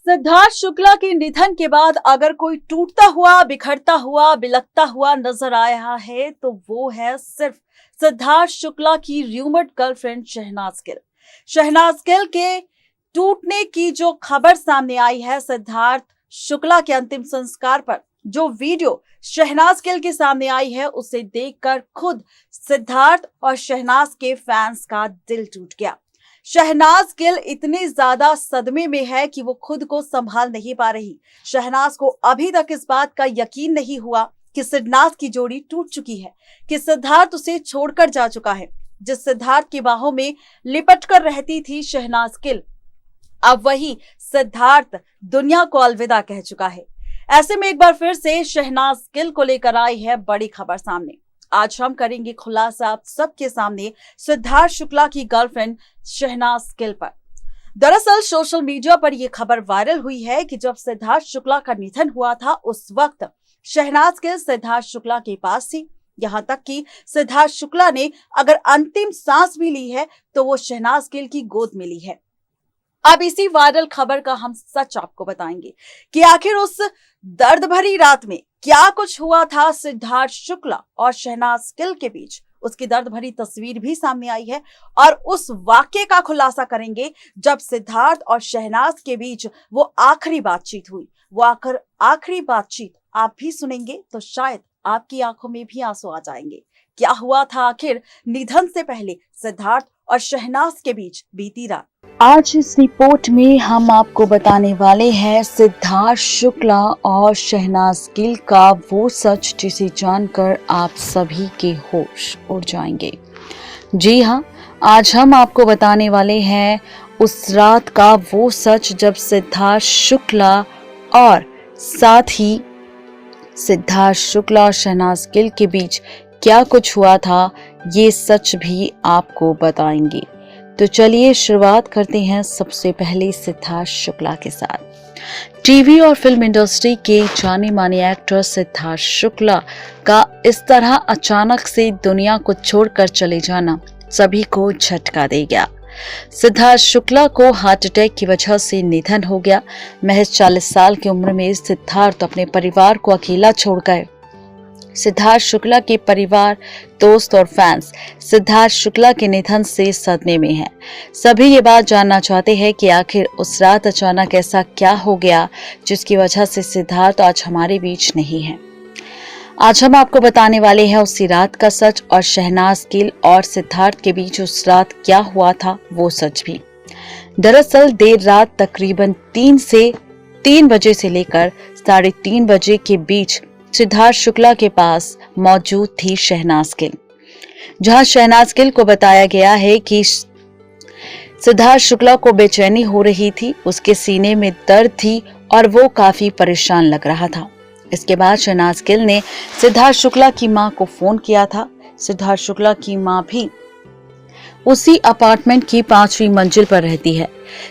सिद्धार्थ शुक्ला के निधन के बाद अगर कोई टूटता हुआ, बिखरता हुआ, बिलखता हुआ नजर आ रहा है तो वो है सिर्फ सिद्धार्थ शुक्ला की र्यूमर्ड गर्लफ्रेंड शहनाज गिल। शहनाज गिल के टूटने की जो खबर सामने आई है, सिद्धार्थ शुक्ला के अंतिम संस्कार पर जो वीडियो शहनाज गिल के सामने आई है, उसे देखकर खुद सिद्धार्थ और शहनाज के फैंस का दिल टूट गया। शहनाज गिल इतने ज्यादा सदमे में है कि वो खुद को संभाल नहीं पा रही। शहनाज को अभी तक इस बात का यकीन नहीं हुआ कि सिद्धार्थ की जोड़ी टूट चुकी है, कि सिद्धार्थ उसे छोड़कर जा चुका है। जिस सिद्धार्थ की बाहों में लिपट कर रहती थी शहनाज गिल, अब वही सिद्धार्थ दुनिया को अलविदा कह चुका है। ऐसे में एक बार फिर से शहनाज गिल को लेकर आई है बड़ी खबर सामने। आज हम करेंगे खुलासा आप सबके सामने सिद्धार्थ शुक्ला की गर्लफ्रेंड शहनाज गिल पर। दरअसल सोशल मीडिया पर यह खबर वायरल हुई है कि जब सिद्धार्थ शुक्ला का निधन हुआ था, उस वक्त शहनाज गिल सिद्धार्थ शुक्ला के पास थी। यहां तक कि सिद्धार्थ शुक्ला ने अगर अंतिम सांस भी ली है तो वो शहनाज गिल की गोद में ली है। अब इसी वायरल खबर का हम सच आपको बताएंगे कि आखिर उस दर्द भरी रात में क्या कुछ हुआ था सिद्धार्थ शुक्ला और शहनाज गिल के बीच। उसकी दर्द भरी तस्वीर भी सामने आई है और उस वाक्य का खुलासा करेंगे जब सिद्धार्थ और शहनाज के बीच वो आखिरी बातचीत हुई। वो आखिरी बातचीत आप भी सुनेंगे तो शायद आपकी आंखों में भी आंसू आ जाएंगे। क्या हुआ था आखिर निधन से पहले सिद्धार्थ और शहनाज के बीच बीती रात। आज इस रिपोर्ट में हम आपको बताने वाले हैं सिद्धार्थ शुक्ला और शहनाज गिल का वो सच जिसे जानकर आप सभी के होश उड़ जाएंगे। जी हाँ, आज हम आपको बताने वाले हैं उस रात का वो सच जब सिद्धार्थ शुक्ला और साथ ही सिद्धार्थ शुक्ला और शहनाज गिल के बीच क्या कुछ हुआ था, ये सच भी आपको बताएंगे। तो चलिए शुरुआत करते हैं सबसे पहले सिद्धार्थ शुक्ला के साथ। टीवी और फिल्म इंडस्ट्री के जाने माने एक्टर सिद्धार्थ शुक्ला का इस तरह अचानक से दुनिया को छोड़कर चले जाना सभी को झटका दे गया। सिद्धार्थ शुक्ला को हार्ट अटैक की वजह से निधन हो गया। महज 40 साल की उम्र में सिद्धार्थ अपने परिवार को अकेला छोड़ गए। सिद्धार्थ शुक्ला के परिवार, दोस्त और फैंस सिद्धार्थ शुक्ला के निधन से सदमे में हैं। सभी ये बात जानना चाहते हैं कि आखिर उस रात अचानक ऐसा क्या हो गया जिसकी वजह से सिद्धार्थ आज हमारे बीच नहीं है। आज हम आपको बताने वाले हैं उसी रात का सच और शहनाज गिल और सिद्धार्थ के बीच उस रात क्या हुआ था वो सच भी। दरअसल देर रात तकरीबन 3 बजे से लेकर 3:30 बजे के बीच सिद्धार्थ शुक्ला के पास मौजूद थी शहनाज गिल, जहां शहनाज गिल को बताया गया है कि सिद्धार्थ शुक्ला को बेचैनी हो रही थी, उसके सीने में दर्द थी और वो काफी परेशान लग रहा था। इसके बाद शहनाज गिल ने सिद्धार्थ शुक्ला की मां को फोन किया था। सिद्धार्थ शुक्ला की मां भी उसी अपार्टमेंट की 5वीं मंजिल पर रहती है।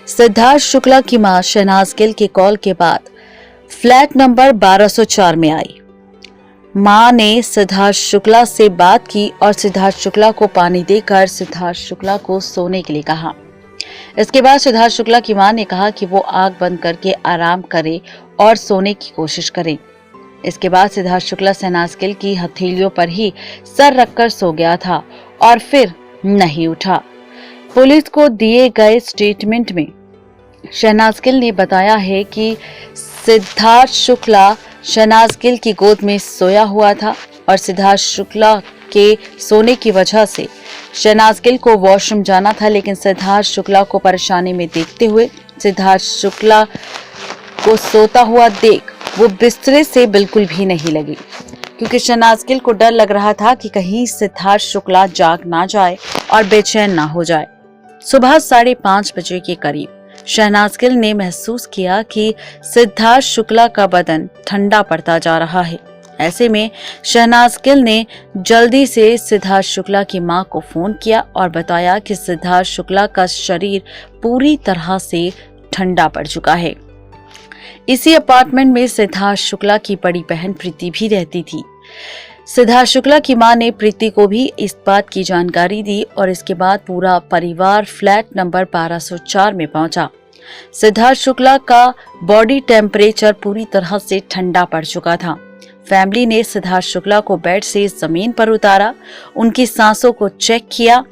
सिद्धार्थ शुक्ला की मां शहनाज गिल के कॉल के बाद फ्लैट नंबर 1204 में आई। मां ने सिद्धार्थ शुक्ला से बात की और सिद्धार्थ शुक्ला को पानी देकर सिद्धार्थ शुक्ला को सोने के लिए कहा। इसके बाद सिद्धार्थ शुक्ला की मां ने कहा कि वो आंख बंद करके आराम करे और सोने की कोशिश करे। इसके बाद सिद्धार्थ शुक्ला शहनाज गिल की हथेलियों पर ही सर रखकर सो गया था और फिर नहीं उठा। पुलिस को दिए गए स्टेटमेंट में शहनाज गिल ने बताया है कि सिद्धार्थ शुक्ला शहनाज गिल की गोद में सोया हुआ था और सिद्धार्थ शुक्ला के सोने की वजह से शहनाज गिल को वॉशरूम जाना था, लेकिन सिद्धार्थ शुक्ला को परेशानी में देखते हुए सिद्धार्थ शुक्ला को सोता हुआ देख वो बिस्तरे से बिल्कुल भी नहीं लगी, क्योंकि शहनाज गिल को डर लग रहा था कि कहीं सिद्धार्थ शुक्ला जाग ना जाए और बेचैन ना हो जाए। सुबह 5:30 बजे के करीब शहनाज गिल ने महसूस किया कि सिद्धार्थ शुक्ला का बदन ठंडा पड़ता जा रहा है। ऐसे में शहनाज गिल ने जल्दी से सिद्धार्थ शुक्ला की मां को फोन किया और बताया कि सिद्धार्थ शुक्ला का शरीर पूरी तरह से ठंडा पड़ चुका है। इसी अपार्टमेंट में सिद्धार्थ शुक्ला की बड़ी बहन प्रीति भी रहती थी। सिद्धार्थ शुक्ला की मां ने प्रीति को भी इस बात की जानकारी दी और इसके बाद पूरा परिवार फ्लैट नंबर 1204 में पहुंचा। सिद्धार्थ शुक्ला का बॉडी टेम्परेचर पूरी तरह से ठंडा पड़ चुका था। फैमिली ने सिद्धार्थ शुक्ला को बेड से जमीन पर उतारा, उनकी सांसों को चेक किया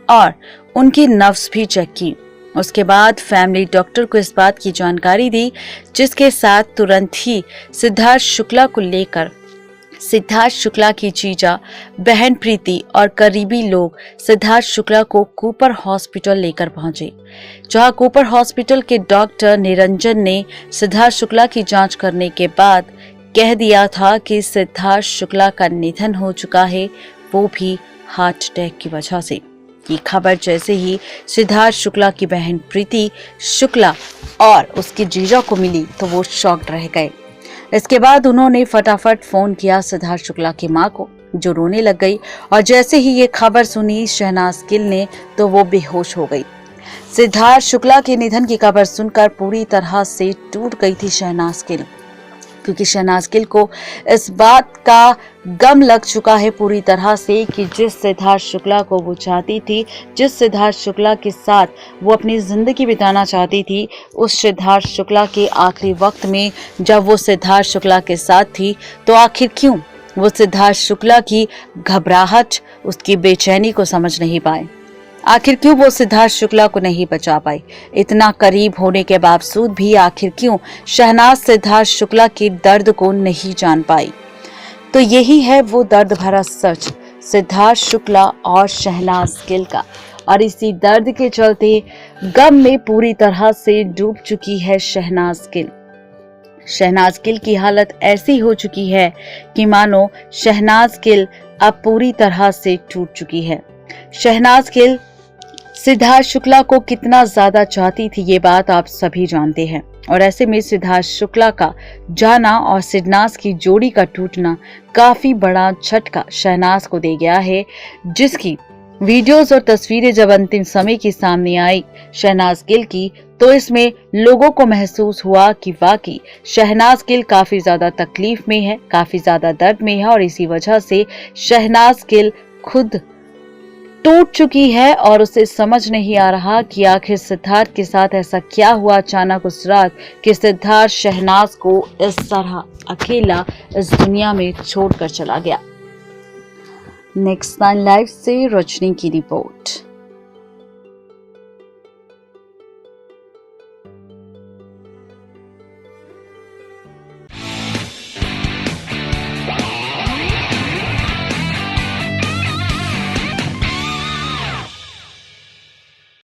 और उनकी नब्ज भी चेक की। उसके बाद फैमिली डॉक्टर को इस बात की जानकारी दी, जिसके साथ तुरंत ही सिद्धार्थ शुक्ला को लेकर सिद्धार्थ शुक्ला की जीजा, बहन प्रीति और करीबी लोग सिद्धार्थ शुक्ला को कूपर हॉस्पिटल लेकर पहुंचे, जहां कूपर हॉस्पिटल के डॉक्टर निरंजन ने सिद्धार्थ शुक्ला की जांच करने के बाद कह दिया था कि सिद्धार्थ शुक्ला का निधन हो चुका है, वो भी हार्ट अटैक की वजह से। ये खबर जैसे ही सिद्धार्थ शुक्ला की बहन प्रीति शुक्ला और उसके जीजा को मिली तो वो शॉक्ड रह गए। इसके बाद उन्होंने फटाफट फोन किया सिद्धार्थ शुक्ला की मां को, जो रोने लग गई, और जैसे ही ये खबर सुनी शहनाज गिल ने तो वो बेहोश हो गई। सिद्धार्थ शुक्ला के निधन की खबर सुनकर पूरी तरह से टूट गई थी शहनाज गिल, क्योंकि शहनाज गिल को इस बात का गम लग चुका है पूरी तरह से कि जिस सिद्धार्थ शुक्ला को वो चाहती थी, जिस सिद्धार्थ शुक्ला के साथ वो अपनी जिंदगी बिताना चाहती थी, उस सिद्धार्थ शुक्ला के आखिरी वक्त में जब वो सिद्धार्थ शुक्ला के साथ थी तो आखिर क्यों वो सिद्धार्थ शुक्ला की घबराहट, उसकी बेचैनी को समझ नहीं पाए। आखिर क्यों वो सिद्धार्थ शुक्ला को नहीं बचा पाई। इतना करीब होने के बावजूद भी आखिर क्यों शहनाज सिद्धार्थ शुक्ला के दर्द को नहीं जान पाई। तो यही है वो दर्द भरा सच सिद्धार्थ शुक्ला और शहनाज गिल का, और इसी दर्द के चलते गम में पूरी तरह से डूब चुकी है शहनाज गिल। शहनाज गिल की हालत ऐसी हो चुकी है कि मानो शहनाज गिल अब पूरी तरह से टूट चुकी है। शहनाज गिल सिद्धार्थ शुक्ला को कितना ज्यादा चाहती थी, ये बात आप सभी जानते हैं, और ऐसे में सिद्धार्थ शुक्ला का जाना और शहनाज की जोड़ी का टूटना काफी बड़ा झटका शहनाज को दे गया है, जिसकी वीडियोस और तस्वीरें जब अंतिम समय की सामने आई शहनाज गिल की, तो इसमें लोगों को महसूस हुआ कि वाकई शहनाज गिल काफी ज्यादा तकलीफ में है, काफी ज्यादा दर्द में है, और इसी वजह से शहनाज गिल खुद टूट चुकी है और उसे समझ नहीं आ रहा कि आखिर सिद्धार्थ के साथ ऐसा क्या हुआ अचानक उस रात कि सिद्धार्थ शहनाज को इस तरह अकेला इस दुनिया में छोड़कर चला गया। नेक्स्ट 9 लाइव से रजनी की रिपोर्ट।